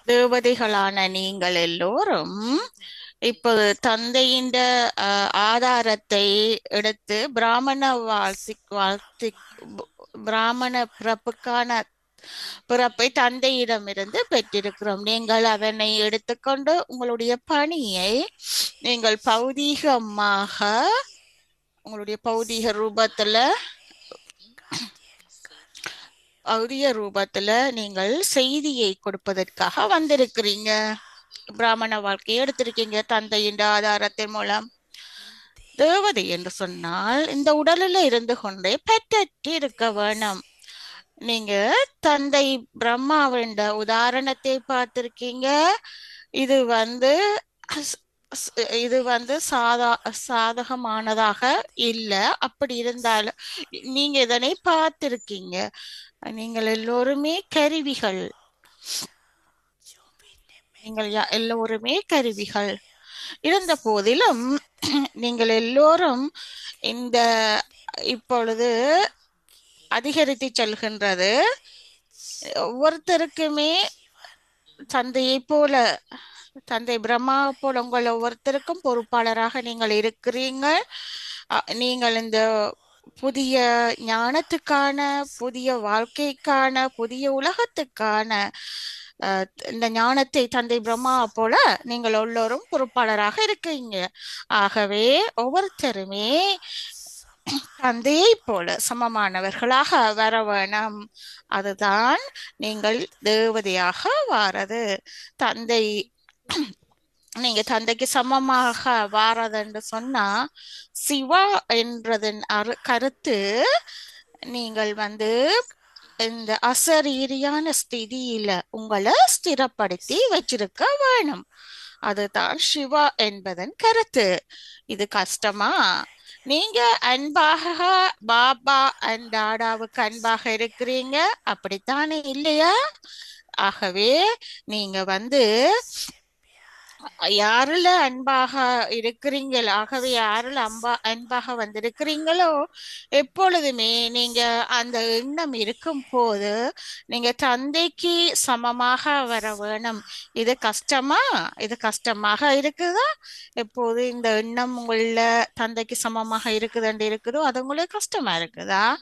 தேவதைகளான நீங்கள் எல்லோரும் இப்போது தந்தையின் ஆதாரத்தை எடுத்து பிராமண பிறப்புக்கான பிறப்பை தந்தையிடமிருந்து பெற்றிருக்கிறோம். நீங்கள் அதனை எடுத்துக்கொண்டு உங்களுடைய பணியை நீங்கள் உங்களுடைய பௌதிக ரூபத்துல நீங்கள் செய்தியை கொடுப்பதற்காக வந்திருக்கிறீங்க. பிராமண வாழ்க்கையை எடுத்திருக்கீங்க தந்தையின் ஆதாரத்தின் மூலம். தேவதை என்று சொன்னால் இந்த உடலில் இருந்து கொண்டே பெற்றற்று இருக்க வேணும். நீங்க தந்தை பிரம்மாவின் உதாரணத்தை பார்த்திருக்கீங்க. இது வந்து ஸ்- இது வந்து சாதகமானதாக இல்ல. அப்படி இருந்தாலும் நீங்க இதனை பார்த்திருக்கீங்க. நீங்கள் எல்லோருமே கருவிகள். எல்லோருமே கருவிகள் இருந்த போதிலும் நீங்கள் எல்லோரும் இந்த இப்பொழுது அதிகரித்து செல்கின்றது. ஒவ்வொருத்தருக்குமே தந்தையை போல தந்தை பிரம்மா போல உங்கள் ஒவ்வொருத்தருக்கும் பொறுப்பாளராக நீங்கள் இருக்கிறீங்க. நீங்கள் இந்த புதிய ஞானத்துக்கான, புதிய வாழ்க்கைக்கான, புதிய உலகத்துக்கான இந்த ஞானத்தை தந்தை பிரம்மா போல நீங்கள் எல்லோரும் பொறுப்பாளராக இருக்கீங்க. ஆகவே ஒவ்வொருத்தருமே தந்தையை போல சமமானவர்களாக வர வேணும். அதுதான் நீங்கள் தேவதையாக வாரது. தந்தை நீங்க தந்தைக்கு சமமாக வாரதுன்னு சொன்னா, சிவா என்றதன் கருத்து நீங்கள் இந்த அசரீரியான ஸ்திதியில உங்களை ஸ்திரப்படுத்தி வச்சிருக்க வேணும். அதுதான் சிவா என்பதன் கருத்து. இது கஷ்டமா? நீங்க அன்பாக பாபா அண்ட் டாடாவுக்கு அன்பாக இருக்கிறீங்க, அப்படித்தானே இல்லையா? ஆகவே நீங்க யாருல அன்பாக இருக்கிறீங்களோ, ஆகவே யாருல அன்பாக வந்திருக்கிறீங்களோ, எப்பொழுதுமே நீங்க அந்த எண்ணம் இருக்கும் போது நீங்க தந்தைக்கு சமமாக வர வேணும். இது கஷ்டமா? இது கஷ்டமாக இருக்குதா? எப்போது இந்த எண்ணம் உங்கள தந்தைக்கு சமமாக இருக்குதோ அது உங்களுக்கு கஷ்டமா இருக்குதா?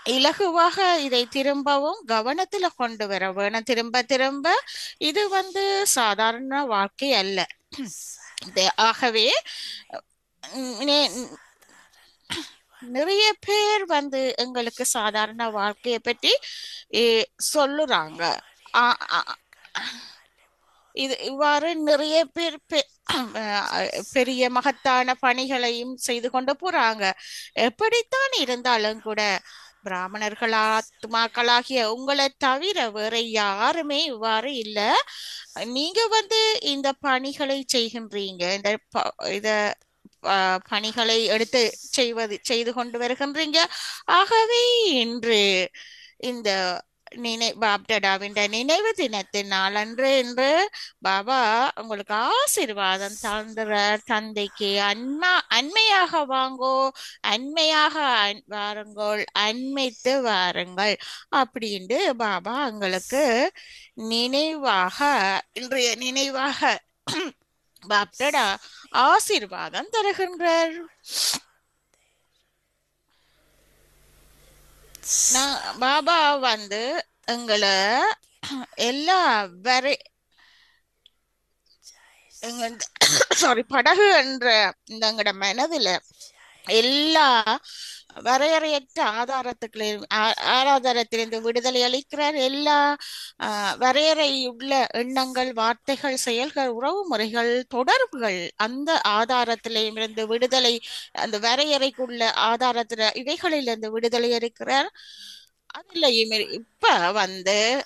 இலகுவாக இதை திரும்பவும் கவனத்துல கொண்டு வர வேணும். திரும்ப திரும்ப இது சாதாரண வாழ்க்கை அல்ல. ஆகவே நிறைய பேர் எங்களுக்கு சாதாரண வாழ்க்கையை பற்றி சொல்லுறாங்க. இது இவ்வாறு நிறைய பேர் பெரிய மகத்தான பணிகளையும் செய்து கொண்டு போறாங்க. எப்படித்தான் இருந்தாலும் கூட ஆத்மாக்களாகிய உங்களை தவிர வேற யாருமே இவ்வாறு இல்ல. நீங்க இந்த பணிகளை செய்கின்றீங்க. இத பணிகளை எடுத்து செய்து கொண்டு வருகின்றீங்க. ஆகவே இன்று இந்த பாப்டடாவின் நினைவு தினத்தின் நாளன்று என்று பாபா உங்களுக்கு ஆசீர்வாதம் தந்துறார். தந்தைக்கு அண்மையாக வாங்கோ, அண்மையாக வாருங்கள், அண்மைத்து வாருங்கள் அப்படின்ட்டு பாபா உங்களுக்கு இன்றைய நினைவாக பாப்டடா ஆசீர்வாதம் தருகின்றார். பாபா எங்களை எல்லா படகு என்ற இந்த எங்கட மனதுல எல்லா வரையறையற்ற ஆதாரத்திலிருந்து விடுதலை அளிக்கிறார். எல்லா வரையறையுள்ள எண்ணங்கள், வார்த்தைகள், செயல்கள், உறவு முறைகள், தொடர்புகள் அந்த ஆதாரத்திலிருந்து விடுதலை, அந்த வரையறைக்குள்ள ஆதாரத்துல இவைகளிலிருந்து விடுதலை அளிக்கிறார். அதுலயும் இப்ப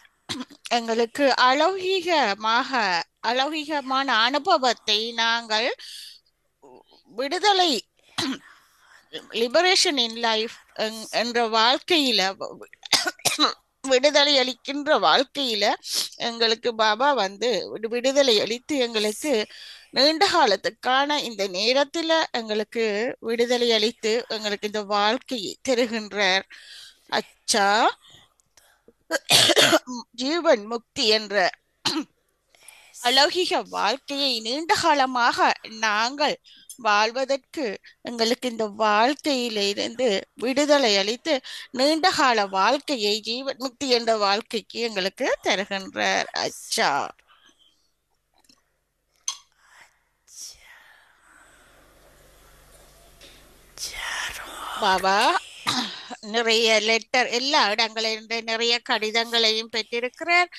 எங்களுக்கு அலௌகிகமான அனுபவத்தை நாங்கள் விடுதலை லிபரேஷன் இன் லைஃப் என்ற வாழ்க்கையில விடுதலை அளிக்கின்ற வாழ்க்கையில எங்களுக்கு பாபா விடுதலை அளித்து எங்களுக்கு நீண்ட காலத்துக்கான இந்த நேரத்துல எங்களுக்கு விடுதலை அளித்து எங்களுக்கு இந்த வாழ்க்கையை தருகின்றார். அச்சா ஜீவன் முக்தி என்ற அலௌகிக வாழ்க்கையை நீண்ட காலமாக நாங்கள் வாழ்வதற்கு எங்களுக்கு இந்த வாழ்க்கையிலிருந்து விடுதலை அளித்து நீண்டகால வாழ்க்கையை ஜீவன் முக்தி என்ற வாழ்க்கைக்கு எங்களுக்கு தருகின்றார் அச்சா. பாபா நிறைய லெட்டர் எல்லா இடங்களிலும் நிறைய கடிதங்களையும் பெற்றிருக்கிறார்.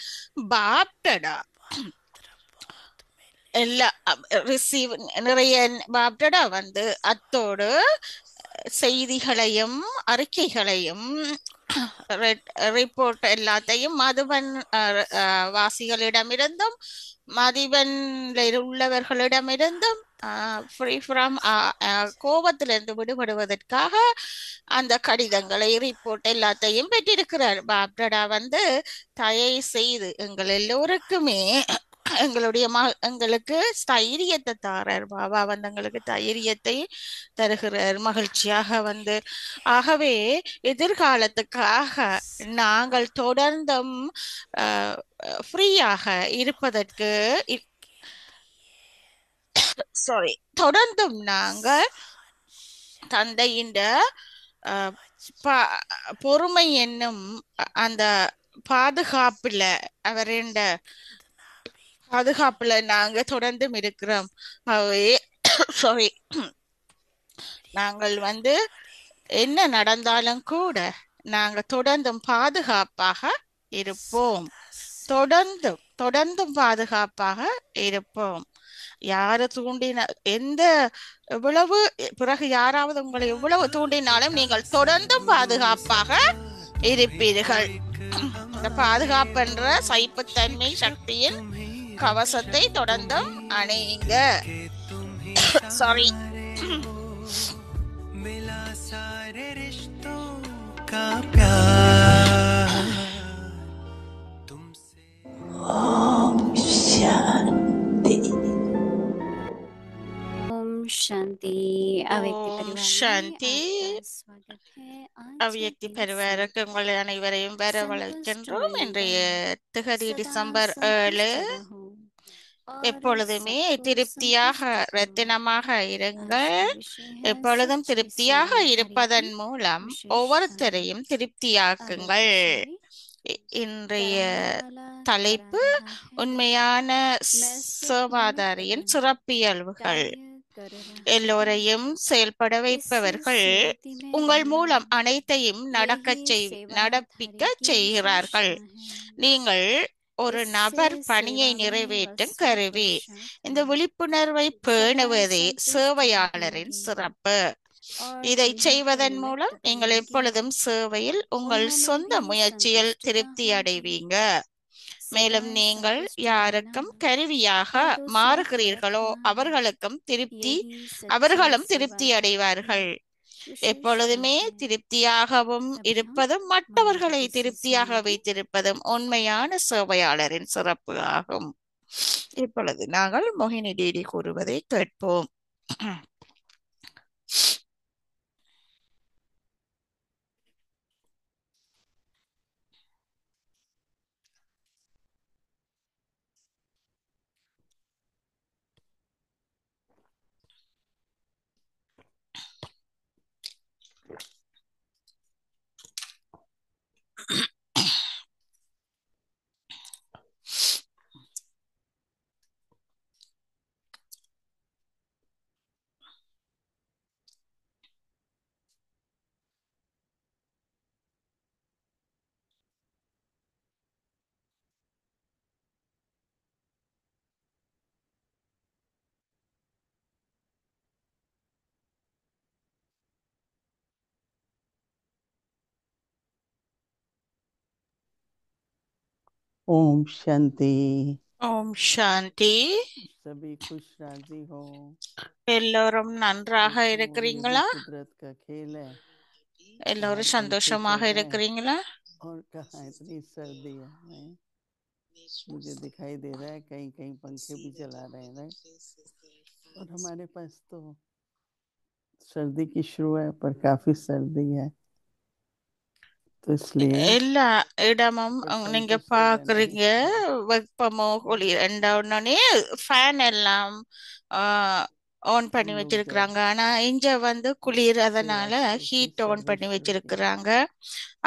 பாப்டடா எல்லா ரிசீவ் நிறைய பாப்டடா வந்து அத்தோடு செய்திகளையும் அறிக்கைகளையும் ரிப்போர்ட் எல்லாத்தையும் மதுபன் வாசிகளிடமிருந்தும் மதிவெண்ணில் உள்ளவர்களிடமிருந்தும் ஃப்ரீ ஃப்ரம் கோபத்திலிருந்து விடுபடுவதற்காக அந்த கடிதங்களை ரிப்போர்ட் எல்லாத்தையும் பெற்றிருக்கிறார். பாப்டடா வந்து தயவு செய்து எங்கள் எல்லோருக்குமே எங்களுக்கு தைரியத்தை தாரார். பாபா வந்து எங்களுக்கு தைரியத்தை தருகிறார் மகிழ்ச்சியாக வந்து. ஆகவே எதிர்காலத்துக்காக நாங்கள் தொடர்ந்தும் ஃப்ரீயாக இருப்பதற்கு சாரி தொடர்ந்தும் நாங்கள் தந்தையின் பொறுமை என்னும் அந்த பாதுகாப்புல அவரின் பாதுகாப்புல நாங்க தொடர்ந்தும் இருக்கிறோம். சாரி நாங்கள் வந்து என்ன நடந்தாலும் கூட நாங்க தொடர்ந்தும் பாதுகாப்பாக இருப்போம். தொடர்ந்தும் பாதுகாப்பாக இருப்போம். யாரு தூண்டின எந்த எவ்வளவு பிறகு யாராவது உங்களை எவ்வளவு தூண்டினாலும் நீங்கள் தொடர்ந்தும் பாதுகாப்பாக இருப்பீர்கள். இந்த பாதுகாப்பு என்ற சைப்புத்தன்மை சக்தியின் கவசத்தை தொடர்ந்தும் அணியுங்க. சாரி शांति अव्यक्ति परिवार में आपका स्वागत है। அவ்யக்தி பரிவாருக்கு உங்களை அனைவரையும் வரவழைக்கின்றோம். இன்றைய திகதி டிசம்பர் 7. எப்பொழுதுமே திருப்தியாக ரத்தினமாக இருங்கள். எப்பொழுதும் திருப்தியாக இருப்பதன் மூலம் ஒவ்வொருத்தரையும் திருப்தியாக்குங்கள். இன்றைய தலைப்பு உண்மையான சேவாதாரியின் சிறப்பியல்புகள். எல்லோரையும் செயல்பட வைப்பவர்கள் உங்கள் மூலம் அனைத்தையும் நடப்பிக்க செய்கிறார்கள். நீங்கள் ஒரு நபர் பணியை நிறைவேற்றும் கருவி. இந்த விழிப்புணர்வை பேணுவதே சேவையாளரின் சிறப்பு. இதை செய்வதன் மூலம் நீங்கள் எப்பொழுதும் சேவையில் உங்கள் சொந்த முயற்சியில் திருப்தி அடைவீங்க. மேலும் நீங்கள் யாருக்கும் கருவியாக மாறுகிறீர்களோ அவர்களும் திருப்தி அடைவார்கள். எப்பொழுதுமே திருப்தியாகவும் இருப்பதும் மற்றவர்களை திருப்தியாக வைத்திருப்பதும் உண்மையான சேவையாளரின் சிறப்பு ஆகும். இப்பொழுது நாங்கள் மோகினி டிடி கூறுவதை கேட்போம். ओम शांति। ஓம் சாந்தி. सभी खुश राजी हो। எல்லோரும் நன்றாக ये இருக்கிறீங்களா? भी कुदरत का खेल है। எல்லோரும் बाहर சந்தோஷமாக पंखे चल रहे हैं இருக்கிறீங்களா? और कहाँ इतनी सर्दी है नहीं? मुझे दिखाई दे रहा है कहीं कहीं पंखे भी चला रहे हैं और हमारे पास तो सर्दी की शुरू है पर काफी सर्दी है। तो इसलिए எல்லா இடமும் ये நீங்க संतुष्ट रहना ही பாக்குறீங்க चाहिए। வெப்பமோ குளிர் உடனே ஃபேன் எல்லாம் ஆன் हम பண்ணி लोग जब வச்சிருக்கிறாங்க. ஆனா இங்க குளிர், सेवा அதனால की ऐसी ஹீட் ஆன் பண்ணி सर्विस करके வச்சிருக்கிறாங்க.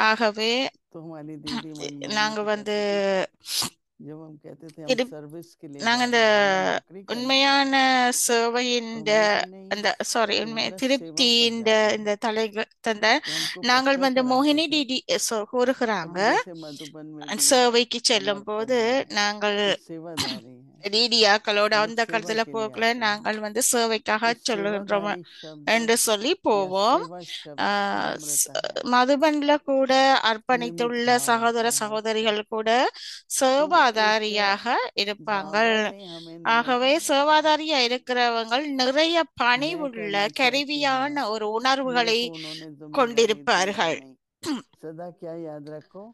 ஆகவே तो हमारी दीदी मनमोहनी நாங்க जी कहती थी कि जब हम कहते थे हम இரு सर्विस के लिए நாங்க जा இந்த रहे हैं, हम लोग नौकरी करने जा உண்மையான रहे हैं, சேவையின் तो हमने कहा नहीं, அந்த சாரி तुम हमारा திருப்தி सेवा पर இந்த जा रहे இந்த हो। தலைகள் தந்த तो हमको நாங்கள் पत्रों पर आते மோகினி थे। டிடி கூறுகிறாங்க, अभी जैसे मधुबन में भी சேவைக்கு செல்லும் हमारे போது प्रभु हैं, நாங்கள் ये सेवादारी हैं, டிடியாக்களோட हम लोग அந்த सेवा காலத்துல के लिए போகல, आते हैं। நாங்கள் சேவைக்காக तो சொல்லுகின்றோம் सेवादारी शब्द என்று சொல்லி या போவோம். सेवा शब्द नम्रता है, மதுபன்ல கூட निमित அர்ப்பணித்துள்ள भाव சகோதர आता है। சகோதரிகள் கூட तो एक சேவாதாரியாக இருப்பாங்கள். बाबा ने हमें निमित ஆகவே बनाया, சேவாதாரியா இருக்கிறவங்கள் நிறைய मैं பணிவுள்ள कहना चाहती கருவியான हूँ ஒரு मेरे உணர்வுகளை को उन्होंने जिम्मेदारी दी है கொண்டிருப்பார்கள். नहीं, सदा क्या याद रखो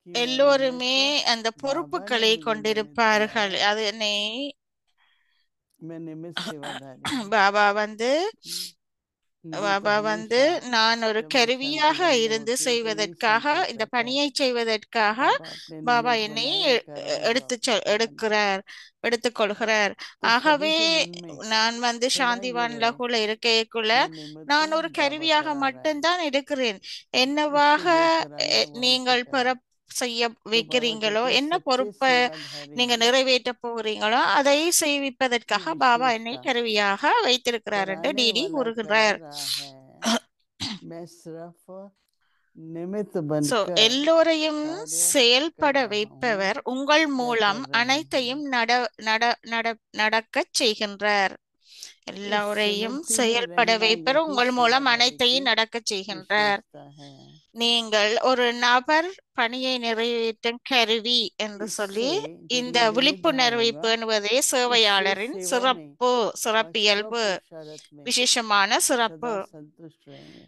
कि मैं எல்லோருமே निमित्त, அந்த बाबा ने பொறுப்புகளை मुझे निमित्त கொண்டிருப்பார்கள். बनाया, அதனை मैं निमित्त सेवाधारी हूँ। பாபா मुझे तो பாபா हमेशा நான் ஒரு जब मैं கருவியாக शांतिवन में இருந்து होती हूँ तो यही செய்வதற்காக, संकल्प இந்த रहता है, பணியை செய்வதற்காக बाबा आपने பாபா निमित्त என்னை बनाया, करोड़ों भक्तों का बना। எடுத்துக்கொள்கிறார். तो सभी ஆகவே के मन में நான் सदा ये சாந்திவான்ல रहे, கூட இருக்கைக்குள்ள मैं निमित्त நான் हूँ, ஒரு बाबा கருவியாக करा रहा है, மட்டும்தான் இருக்கிறேன். उसको என்னவாக जो कराना है वो हमसे நீங்கள் कराए। செய்ய तो बाबा வைக்கிறீங்களோ, कहते हैं என்ன सच्चे பொறுப்பை सेवाधारी நீங்க நிறைவேற்ற போகிறீங்களோ அதை की செய்விப்பதற்காக பாபா என்னை विशेषता, கருவியாக வைத்திருக்கிறார் என்று कराने டிடி वाला करा கூறுகிறார். रहा है, मैं सिर्फ निमित्त சோ बनकर எல்லோரையும் कार्य செயல்பட कर रहा हूँ வைப்பவர் உங்கள் या மூலம் कर रही हूँ। அனைத்தையும் நட நட நடக்கச் செய்கின்றார். इस எல்லோரையும் सिमरती में செயல்பட रहना வைப்பவர் यही உங்கள் மூலம் सेवादारी की அனைத்தையும் நடக்கச் செய்கின்றார். विशेषता है। நீங்கள் ஒரு நபர் பணியை நிறைவேற்றும் கருவி என்று சொல்லி इससे जब இந்த ये निमित्त भाव விழிப்புணர்வை होगा, பேணுவதே इससे சேவையாளரின் सेवा में और சிறப்பியல்பு, स्वपुरुषार्थ में விசேஷமான சிறப்பு. सदा संतुष्ट रहेंगे।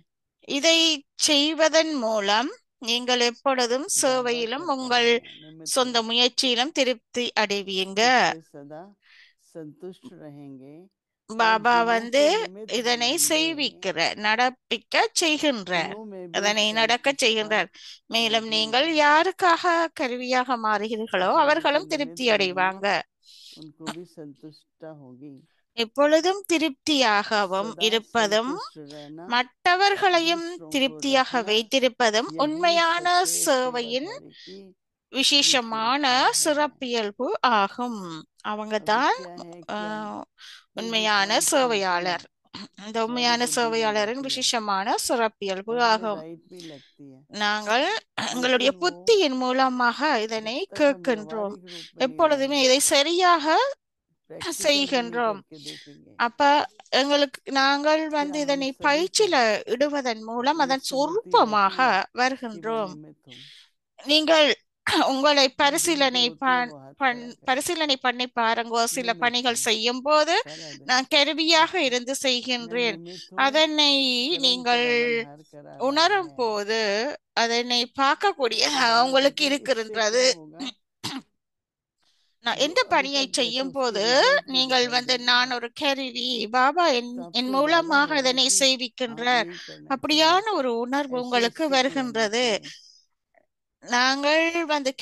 இதை செய்வதன் மூலம் நீங்கள் எப்பொழுதும் बाबा சேவையிலும் कहते உங்கள் हैं निमित्त சொந்த रहो, முயற்சியிலும் திருப்தி அடைவீங்க. इससे सदा संतुष्ट रहेंगे और பாபா जिन्हों को निमित्त இதனை बनाएंगे செய்விக்கிற நடப்பிக்க செய்கின்றார், उन्हों में भी அதனை நடக்க संतुष्टता செய்கின்றார். மேலும் मौजूद நீங்கள் है। யாருக்காக கருவியாக மாறுகிறீர்களோ जैसे जिनको அவர்களும் निमित्त திருப்தி बनाएंगे அடைவாங்க. उनको भी संतुष्टता होगी। எப்பொழுதும் திருப்தியாகவும் सदा இருப்பதும் संतुष्ट रहना மற்றவர்களையும் दूसरों को திருப்தியாக रखना, வைத்திருப்பதும் यही உண்மையான सच्चे சேவையின் सेवाधारी की விசேஷமான विशेषता है। சிறப்பியல்பு ஆகும். அவங்க अभी தான் क्या है कि हम உண்மையான हिंदुस्तान सुनते சேவையாளர். हैं, இந்த हमारी உண்மையான बुद्धि में சேவையாளரின் बैठी है விசேஷமான சிறப்பியல்பு और हमें ஆகும். राइट भी लगती है, நாங்கள் எங்களுடைய लेकिन वो புத்தியின் மூலமாக இதனை जब तक हम கேட்கின்றோம், व्यवहारिक रूप में नहीं எப்பொழுதுமே लाएंगे, இதை சரியாக प्रैक्टिकल में नहीं செய்கின்றோம். करके देखेंगे, அப்ப நாங்கள் क्या हम இதனை सभी को பயிற்சியில இடுவதன் மூலம் ये அதன் स्मृति சொரூபமாக रहती है कि मैं வருகின்றோம். निमित्त हूँ। நீங்கள் உங்களை जिनको பரிசீலனை होते हैं वो हाथ खड़ा करें, பரிசீலனை பண்ணி பாருங்க. சில निमित्त பணிகள் हूँ, செய்யும் போது करा दे நான் கருவியாக ऐसा, இருந்து मैं செய்கின்றேன். निमित्त हूँ, அதனை कलम நீங்கள் का बलिहार करा रहा உணரும் है। போது அதனை பார்க்கக்கூடிய तो बाबा உங்களுக்கு कहते हैं इससे இருக்கின்றது. क्या होगा, நான் जो எந்த अभी பணியை तक बैठे செய்யும் उसके போது रिजल्ट भी நீங்கள் दिखाई देंगे நான் ना, ஒரு கருவி, பாபா तो என் आपको वादा மூலமாக होगा இதனை कि आप செய்விக்கின்றார், यही करना चाहिए, அப்படியான ஒரு உணர்வு ऐसी உங்களுக்கு स्थिति होनी வருகின்றது. चाहिए। நாங்கள்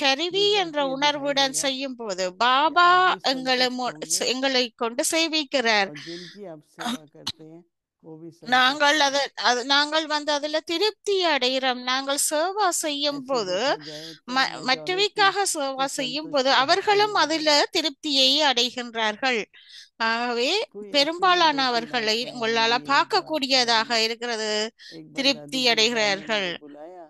கருவி என்ற रिजल्ट ये दिखाई உணர்வுடன் देगा செய்யும் போது कि பாபா आप भी संतुष्ट होंगे எங்களை கொண்டு செய்விக்கிறார். और जिनकी आप सेवा करते हैं वो भी நாங்கள் संतुष्ट होंगे। நாங்கள் அதுல திருப்தி அடைகிறோம். நாங்கள் சேவா செய்யும் ऐसे போது देखा जाए तो मेजॉरिटी மற்றவைக்காக சேவா तो செய்யும் போது संतुष्ट होते அவர்களும் ही हैं, அதுல திருப்தியை அடைகின்றார்கள். ஆகவே कोई ऐसी 2-3 பெரும்பாலானவர்களை बातें உங்களால होंगी जो आपको பார்க்கக்கூடியதாக आएंगी। இருக்கிறது, एक बार திருப்தி दादी गुरु साहब ने அடைகிறார்கள். मुझे बुलाया,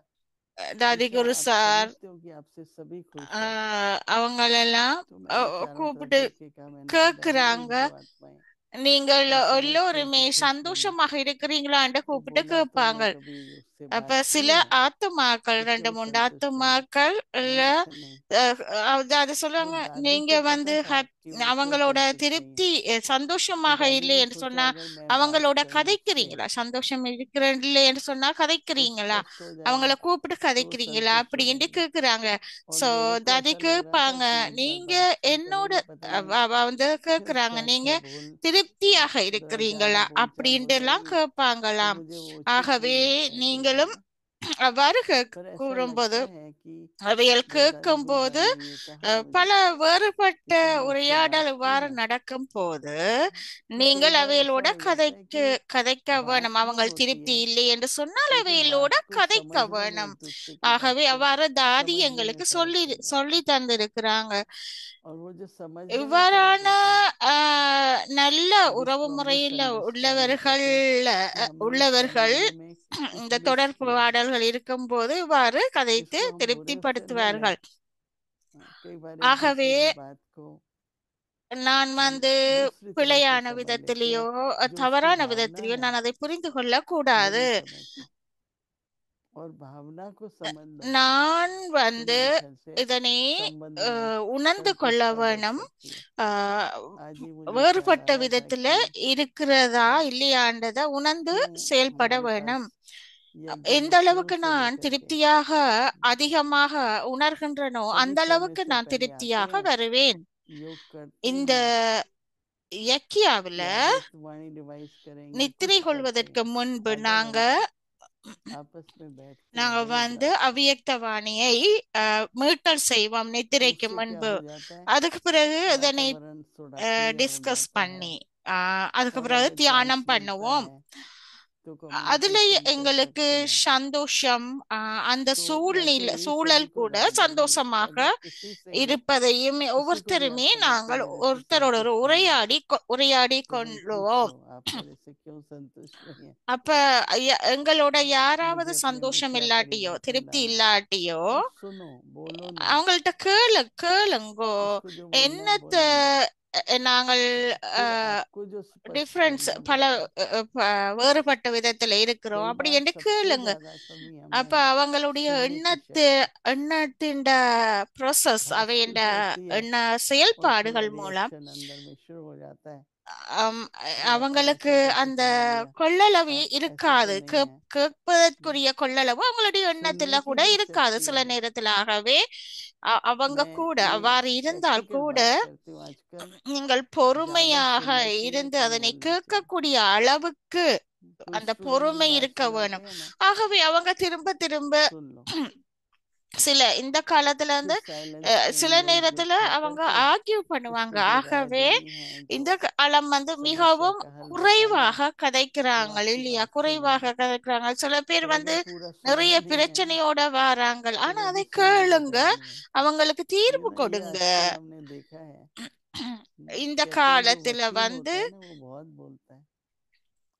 தாதி पूछा குரு आप சார் समझते हो कि आपसे सभी खुश हैं, அவங்களெல்லாம் तो मैंने चारों तरफ கூப்பிட்டு देख के कहा, मैंने कहा दादी கேக்குறாங்க, एक दो आत्माएं நீங்கள் मैं समझती हूँ எல்லோருமே कि खुश नहीं है, சந்தோஷமாக இருக்கிறீங்களான்னு तो கூப்பிட்டு बोला கேட்பாங்க. तुमने कभी उससे அப்ப बात की சில है ஆத்துமாக்கள், कि 2-3 क्यों संतुष्ट है? ஆத்துமாக்கள் இல்ல मैंने कहा नहीं, அது சொல்லுவாங்க, वो दादी நீங்க को पता था कि वो क्यों அவங்களோட संतुष्ट नहीं திருப்தி है, तो சந்தோஷமாக दादी இல்லை ने என்று सोचा சொன்னா अगर मैं बात அவங்களோட करने से கதைக்கிறீங்களா, சந்தோஷம் இருக்கிற இல்லை என்று சொன்னா कुछ கதைக்கிறீங்களா, स्पष्ट हो அவங்கள जाएगा கூப்பிட்டு तो वो கதைக்கிறீங்களா संतुष्ट हो அப்படின்னு जाएंगे। கேக்குறாங்க. और சோ मेरे को தாதி ऐसा लग रहा था கேட்பாங்க, कि एक बार நீங்க बात सुनकर என்னோட मुझे पता नहीं கேக்குறாங்க, क्या நீங்க क्या बोल திருப்தியாக जरा ज्यादा இருக்கிறீங்களா बोलचाल हो அப்படின்ட்டு எல்லாம் जाएगी तो கேட்பாங்களாம். मुझे वो उचित ஆகவே नहीं लगता है कोई நீங்களும் बात। அவ்வாறு पर ऐसा கூறும்போது लगता है कि அவைகள் जब दादी கேட்கும் போது बुढ़ाई हुई है कहा பல मुझे வேறுபட்ட कि तुमने उससे बात உரையாடல் की இவ்வாறு है। நடக்கும் போது तो कई நீங்கள் बार அவைகளோட ऐसा हो जाता है कि கதைக்க बात வேணும். नहीं அவங்கள் होती திருப்தி है, இல்லை என்று சொன்னால் लेकिन அவைகளோட बात को கதைக்க समझने में வேணும். एक दूसरे की बात ஆகவே को அவ்வாறு தாதி समझने में எங்களுக்கு फर्क சொல்லி हो जाता சொல்லி है, தந்திருக்கிறாங்க. और वो जो समझने में फर्क இவ்வாறான होता है நல்ல உறவு जिसको हम முறையில் मिसअंडरस्टैंडिंग உள்ளவர்கள் कहते हैं कि हमने உள்ளவர்கள் समझने में कुछ இந்த मिस தொடர்பு किया, பாடல்கள் இருக்கும்போது இவ்வாறு கதைத்து इसको हम बुरे से न लें। திருப்திப்படுத்துவார்கள். कई बार एक ஆகவே दूसरे की बात को நான் हम दूसरी तरह से பிழையான समझ लेते விதத்திலேயோ हैं, जो उसकी தவறான भावना விதத்திலேயோ है நான் அதை புரிந்து கொள்ள वो கூடாது. नहीं समझता, और भावना को समझ लो நான் तो मेरे ख्याल से இதனை संबंध में உணர்ந்து கொள்ள संकुचता बढ़ வேணும். सकती है। ஆஹ் आज ही मुझे ख्याल आ வேறுபட்ட रहा था விதத்துல कि இருக்கிறதா இல்லையான்றதை உணர்ந்து क्यों செயல்பட हमारे पास வேணும். यज्ञ எந்த में शुरू அளவுக்கு से நான் लेकर के திருப்தியாக அதிகமாக உணர்கின்றனோ सभी அந்த सोने அளவுக்கு से நான் पहले आते திருப்தியாக हैं, வருவேன். योग करते இந்த हैं யக்கியாவில या अमृतवाणी रिवाइज करेंगे, நித்திரை कुछ करते கொள்வதற்கு हैं முன்பு आधे घंटे आपस में बैठते हैं, நாங்க रोज रात को। அவ்வியக்த வாணியை மீட்டல் செய்வோம் तो நித்திரைக்கு उससे क्या முன்பு. हो जाता है, அதுக்கு பிறகு இதனை वातावरण थोड़ा क्लियर हो டிஸ்கஸ் जाता है, பண்ணி அதுக்கு और பிறகு अगर चांस தியானம் मिलता பண்ணுவோம். है तो அதுல कम्युनिकेशन कर எங்களுக்கு सकते हैं। சந்தோஷம், அந்த तो मैं तो यही சூழல் सभी को கூட राय दूंगी, சந்தோஷமாக अगर किसी से भी இருப்பதையும் किसी को भी आप ஒவ்வொருத்தருமே समझते நாங்கள் मेरे से ஒருத்தரோட संतुष्ट नहीं है உரையாடி तो भाई पूछ लो கொள்ளுவோம். आप मेरे से क्यों संतुष्ट नहीं है। அப்ப எங்களோட யாராவது मुझे अपने சந்தோஷம் मिथ्या இல்லாட்டியோ परिवर्तन திருப்தி लाना है இல்லாட்டியோ तो सुनो, बोलो नहीं, அவங்கள்ட்ட கேளுங்கோ जिसको जो बोलना है என்னத்த बोलने दो। நாங்கள் फिर आपको जो स्पष्ट டிஃப்ரென்ஸ் करना वो பல करो। வேறுபட்ட விதத்துல இருக்கிறோம் कई அப்படி बार என்று सबसे கேளுங்க. ज्यादा कमी அப்ப हमें है அவங்களுடைய सुनने की शक्ति। எண்ணத்தின் ப்ரோசஸ் बात அவையின் शुरू होती है எண்ண और थोड़ा செயல்பாடுகள் மூலம் रिएक्शन अंदर में शुरू हो जाता है, அம், अरे अपन அவங்களுக்கு ऐसा कैसे அந்த समझ लिया, கொள்ளளவு आप ऐसे तो இருக்காது. नहीं है। கேட்பதற்குரிய கொள்ளளவு அவங்களுடைய सुनने எண்ணத்துல की கூட जो இருக்காது शक्ति சில है, நேரத்துல. ஆகவே அவங்க मैं கூட ये அவ்வாறு இருந்தால் प्रैक्टिकल கூட बात करती हूँ आजकल, நீங்கள் ज्यादा பொறுமையாக सुनना चाहिए இருந்து कम அதனை बोलना चाहिए। கேட்கக்கூடிய அளவுக்கு कोई அந்த स्टूडेंट भी பொறுமை बात இருக்க सुनाते வேணும். हैं ना, ஆகவே அவங்க திரும்ப திரும்ப सुन लो, இந்த காலத்துல फिर साइलेंस में சில इग्नोर நேரத்துல कर அவங்க के ஆர்கியூ பண்ணுவாங்க. उसको जो राय ஆகவே देनी है, जो இந்த காலம் समस्या மிகவும் का हल बताना है, குறைவாக वो கதைக்கிறாங்க आपकी இல்லையா? बात सुनेंगे। குறைவாக கதைக்கிறாங்க. சில பேர் पर अगर पूरा நிறைய सुना नहीं है ना பிரச்சனையோட வராங்க. तो ஆனா वो भी அதை सुनने को கேளுங்க, तैयार नहीं है। அவங்களுக்கு तो தீர்வு ये கொடுங்க. आजकल हमने देखा है, இந்த कहते हैं जो காலத்துல वकील होता है ना वो बहुत बोलता है,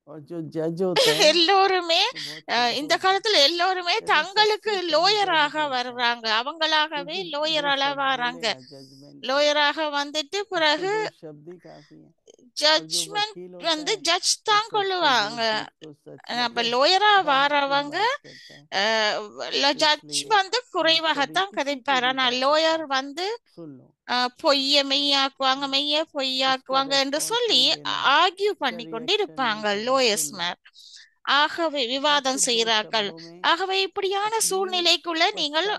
और जो जज होता है எல்லோருமே वो बहुत थोड़ा இந்த बोलता है। காலத்துல எல்லோருமே वैसे தங்களுக்கு सबसे कम जज லோயராக बोलता है, வர்றாங்க. அவங்களாகவே क्योंकि दो லோயரால शब्द வராங்க. बोलेगा जजमेंट के लिए, லோயராக வந்துட்டு उसको பிறகு दो शब्द ही काफी है। और जो ஜட்ஜ்மெண்ட் वकील होता है ஜட்ஜ் वो தான் सच को கொள்ளுவாங்க. झूठ, झूठ को सच, அப்ப मतलब லோயரா बात पर வாரவங்க बात करता है। तो ஜட்ஜ் इसलिए ये स्टडी குறைவாகத்தான் किसी पे கதைப்பார். भी ஆனா जा सकता லோயர் है, सुन लो, பொய்ய மெய்யாக்குவாங்க, மெய்ய उसका பொய்யாக்குவாங்க என்று रेस्पॉन्स சொல்லி नहीं देना, ஆர்கியூ उसका பண்ணி கொண்டு रिएक्शन नहीं இருப்பாங்க करना, லோயர்ஸ் सुन लो, மேல். ஆகவே और விவாதம் फिर दो செய்கிறார்கள். शब्दों में ஆகவே இப்படியான अपनी சூழ்நிலைக்குள்ள நீங்கள் स्पष्टता और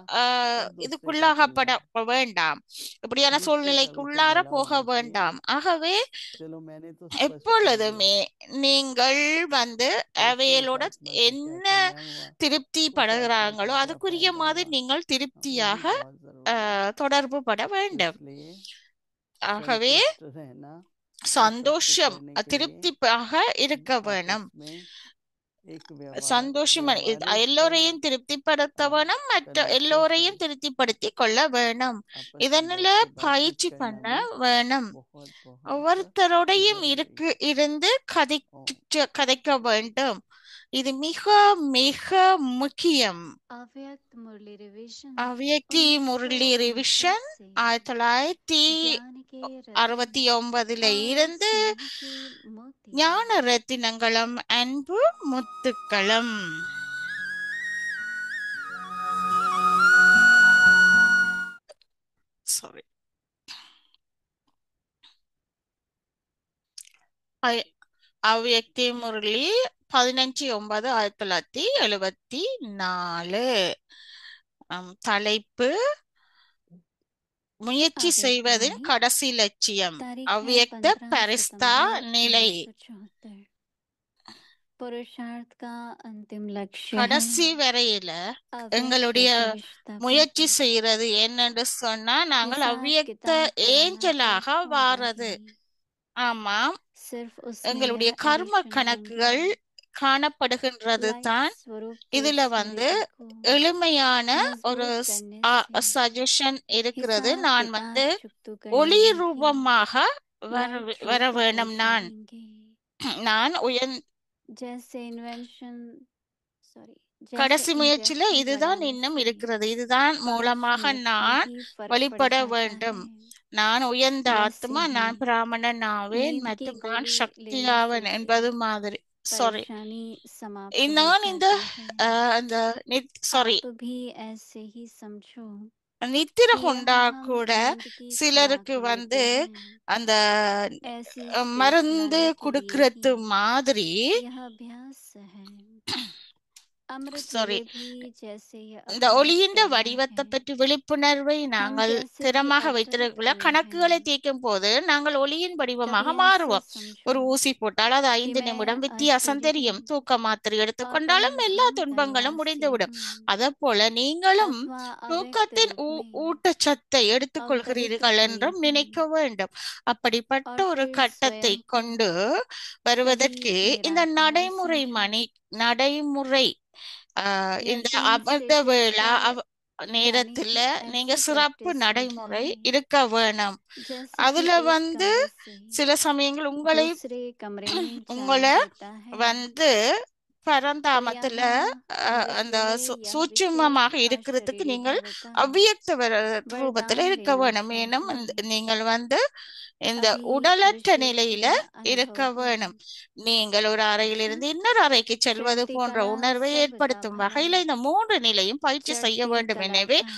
दूसरे का இதுக்குள்ளாகப்பட कल्याण, வேண்டாம். இப்படியான दूसरे का भी तो சூழ்நிலைக்குள்ளார भला போக होना चाहिए। வேண்டாம். ஆகவே चलो मैंने तो स्पष्ट कर दिया, எப்பொழுதுமே நீங்கள் देखते हैं इस அவைகளோட आत्मा का क्या என்ன कल्याण हुआ, திருப்தி उस आत्मा को படுகிறாங்களோ क्या அதுக்குரிய फायदा மாதிரி हुआ, நீங்கள் वो भी திருப்தியாக बहुत जरूरी है। தொடர்பு பட तो வேண்டும். इसलिए ஆகவே संतुष्ट रहना और सबको சந்தோஷம் करने के लिए திருப்தியாக இருக்க வேணும். आपस में एक व्यवहार சந்தோஷம் व्यवहारिक எல்லோரையும் திருப்திப்படுத்த வேணும், மற்ற कनेक्टेड எல்லோரையும் से திருப்திப்படுத்தி கொள்ள வேணும். आपस में இதனால बैठ के बातचीत பயிற்சி करना பண்ண भी வேணும். बहुत बहुत ஒவ்வொருத்தரோடையும் जरूरी है। இருந்து ओम கதைக்க வேண்டும். இது மிக மிக முக்கியம். अव्यक्त मुरली रिवीजन அவ்யக்தி முரளி ரிவிஷன் 1969 இருந்து ஞான ரத்தினங்களும் அன்பு முத்துக்களும். சாரி, அவ்யக்தி முரளி 15/9/1974. தலைப்பு முயற்சி செய்வதின் கடைசி லட்சியம், அவ்யக்த பரிஸ்தா நிலை. पुरुषार्थ का अंतिम लक्ष्य है கடைசி வரையில अव्यक्त எங்களுடைய फरिश्ता முயற்சி बनकर செய்யறது என்னன்னு சொன்னா நாங்கள் हिसाब அவ்வியக்த किताब पुराना ஏஞ்சலாக एक होगा வாரது. ही ஆமாம், सिर्फ उसमें எங்களுடைய यह கர்ம एडिशन கணக்குகள் होंगी காணப்படுகின்றது लाइफ தான். स्वरूप के இதுல வந்து स्मृति को எளிமையான ஒரு मजबूत करने से சஜஷன் இருக்கிறது. हिसाब நான் किताब வந்து चुकतू ஒளி करने में भी ரூபமாக வர लाइट வர ट्रूथ हो வேணும். जाएंगे நான் जैसे इन्वेंशन सॉरी जैसे கடைசி முயற்சியில इंजेक्शन இதுதான் लगाने இன்னும் से இருக்கிறது. இதுதான் 5 மூலமாக मिनट में நான் ही फर्क पड़ வழிபட जाता வேண்டும். है நான் உயர்ந்த वैसे ஆத்மா, ही நான் பிராமணன் ஆவேன் नींद की மற்றும் நான் गोली लेने சக்தியாவேன் से भी என்பது மாதிரி. சாரி, परेशानी समाप्त हो நான் இந்த जाती है அந்த சாரி आप भी ऐसे ही समझो நித்திர कि கொண்டா यहाँ हम கூட नींद की खुराक சிலருக்கு வந்து लेते हैं அந்த ऐसी மருந்து शेष लाने के लिए குடுக்கறது ही மாதிரி यह अभ्यास है अमृत சாரி वेले भी जैसे यह இந்த अभ्यास ஒளியின் कर रहे வடிவத்தை हैं பற்றி விழிப்புணர்வை हम நாங்கள் जैसे ही திறமாக अटल வைத்திருக்கல. हुए கணக்குகளை हैं தீர்க்கும் போது நாங்கள் ஒளியின் வடிவமாக कभी ऐसे மாறுவோம். समझो ஒரு ஊசி போட்டால் அது कि 5 मैं நிமிடம் வித்தியாசம் शरीर தெரியும். हूँ தூக்க மாத்திரை और எடுத்துக்கொண்டாலும் எல்லா परम துன்பங்களும் तलवार से முடிந்துவிடும். हूँ அதே போல நீங்களும் अथवा अव्यक्त தூக்கத்தின் रूप में ஊட்டச்சத்தை अवतरित எடுத்துக்கொள்கிறீர்கள் हुई என்றும் हूँ நினைக்க வேண்டும். அப்படிப்பட்ட और ஒரு फिर கட்டத்தை स्वयं को கொண்டு सही வருவதற்கு இந்த निराकार समझो நடைமுறை यह இந்த அமிர்த संस्थित வேளா पर यानी நேரத்துல कि நீங்க ऐसी சிறப்பு प्रैक्टिस में நடைமுறை जाएं இருக்க வேணும். जैसे कि அதுல एक வந்து कमरे से சில சமயங்கள் உங்களை दूसरे कमरे में जाना உங்களை होता है வந்து तो பரந்தாமத்துல यहाँ அந்த अमृत वेले यह சூட்சுமமாக विशेष இருக்கிறதுக்கு अशरीरी நீங்கள் भव का அவ்வியக்த ரூபத்துல वरदान இருக்க लेना வேணும். ஏனும் चाहिए நீங்கள் வந்து இந்த अभी உடலற்ற विशेष நிலையில यह இருக்க अनुभव வேணும். है நீங்கள் ஒரு அறையிலிருந்து இன்னொரு அறைக்கு செல்வது चढ़ती போன்ற कला உணர்வை सबका ஏற்படுத்தும் भला வகையில இந்த 3 நிலையும் பயிற்சி செய்ய चढ़ती வேண்டும். कला எனவே का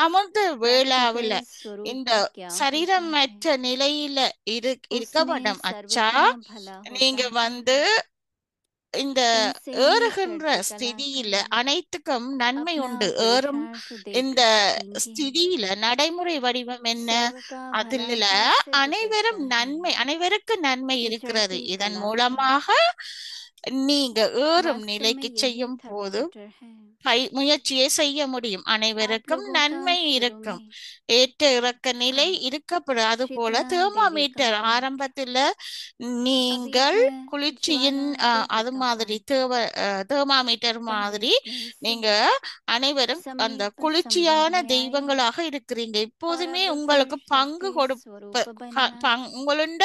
அமிர்த प्रैक्टिकल வேளாவில स्वरूप இந்த क्या होता சரீரமற்ற है நிலையில இருக்க उसमें வேண்டாம். அச்சா, सर्वथा भला நீங்க होता வந்து है இந்த इनसे ही ஏறுகின்ற चढ़ती कला ஸ்திதியில का அனைத்துக்கும் நன்மை अपना உண்டு. ஏறும் पुरुषार्थ இந்த देकर सीखेंगे ஸ்திதியில நடைமுறை வடிவம் என்ன? सर्व का भला அதுல ही सिद्ध அனைவரும் करता நன்மை, है அனைவருக்கும் நன்மை कि இருக்கிறது. चढ़ती இதன் कला का மூலமாக நீங்க ஏறும் वास्तव में நிலைக்கு यही செய்யும் போது थर्मोमीटर है முயற்சியை செய்ய முடியும். आप அனைவருக்கும் लोगों का நன்மை शुरू இருக்கும். में ஏற்ற இறக்க நிலை था இருக்கப்படும். அது போல शीतला देवी தெர்மாமீட்டர் का पेट ஆரம்பத்துல अभी நீங்கள் है குளிர்ச்சியின் ज्वाला அது देवी का மாதிரி पंख தெர்மாமீட்டர் कह மாதிரி बैठने से நீங்க அனைவரும் அந்த समीप குளிர்ச்சியான संबंध में आए தெய்வங்களாக இருக்கிறீங்க. और எப்போதுமே अब உங்களுக்கு फिर பங்கு शक्ति स्वरूप बनना है உங்களுண்ட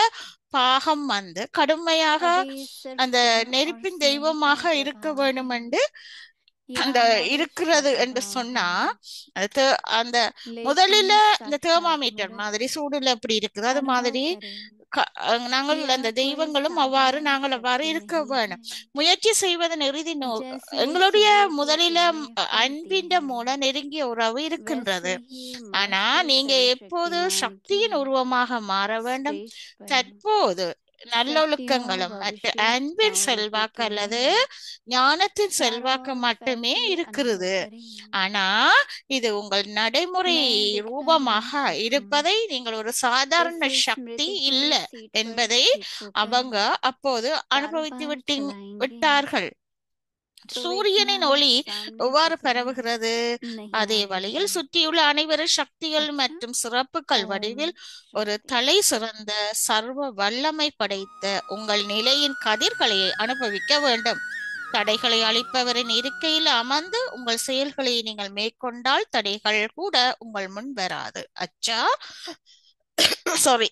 பாகம் வந்து கடுமையாக अभी सिर्फ அந்த प्रेम और நெருப்பின் स्नेह का தெய்வமாக இருக்க प्रभाव வேண்டும் है என்று அந்த या नॉलेज का இருக்கிறது என்று प्रभाव சொன்னா है அது அந்த लेकिन முதலில இந்த साक्षात தெர்மாமீட்டர் अमृत மாதிரி சூடுல எப்படி இருக்குது அது अनुभव மாதிரி करें நாங்கள் कि அந்த यह कोई தெய்வங்களும் அவ்வாறு साधारण நாங்கள் அவ்வாறு शक्ति இருக்க नहीं வேணும். है முயற்சி செய்வதன் இறுதி जैसे எங்களுடைய सूर्य को முதலில किरणें फूलती அன்பின் हैं மூலம் நெருங்கிய உறவு वैसे இருக்கின்றது. ही ஆனா मास्टर நீங்க எப்போது सर्वशक्तिमान की சக்தியின் உருவமாக மாற வேண்டும். स्टेज पर தற்போது शक्तियों நல்லொழுக்கங்களும் व மற்ற विशेषताओं அன்பின் रूपी செல்வாக்கு அல்லது किरणें ஞானத்தின் चारों செல்வாக்கு ओर மட்டுமே फैलती இருக்கிறது. अनुभव करें ஆனா இது உங்கள் நடைமுறை मैं दिखना ரூபமாக नहीं सीखूं இருப்பதை நீங்கள் ஒரு சாதாரண इस சக்தி स्मृति की இல்ல सीट पर என்பதை स्थित होकर அவங்க அப்போது அனுபவித்து कारोबार चलाएंगे விட்டார்கள். तो वे சூரியனின் इतना ஒளி सामने எவ்வாறு कतई பரவுகிறது? नहीं அதே आएंगे வழியில் சுற்றியுள்ள அனைவரும் சக்திகள் अच्छा மற்றும் சிறப்புகள் ओम வடிவில் ஒரு शांति தலை சிறந்த சர்வ வல்லமை படைத்த உங்கள் நிலையின் கதிர்களை அனுபவிக்க வேண்டும். தடைகளை அழிப்பவரின் இருக்கையில் அமர்ந்து உங்கள் செயல்களை நீங்கள் மேற்கொண்டால் தடைகள் கூட உங்கள் முன் வராது. அச்சா, சாரி,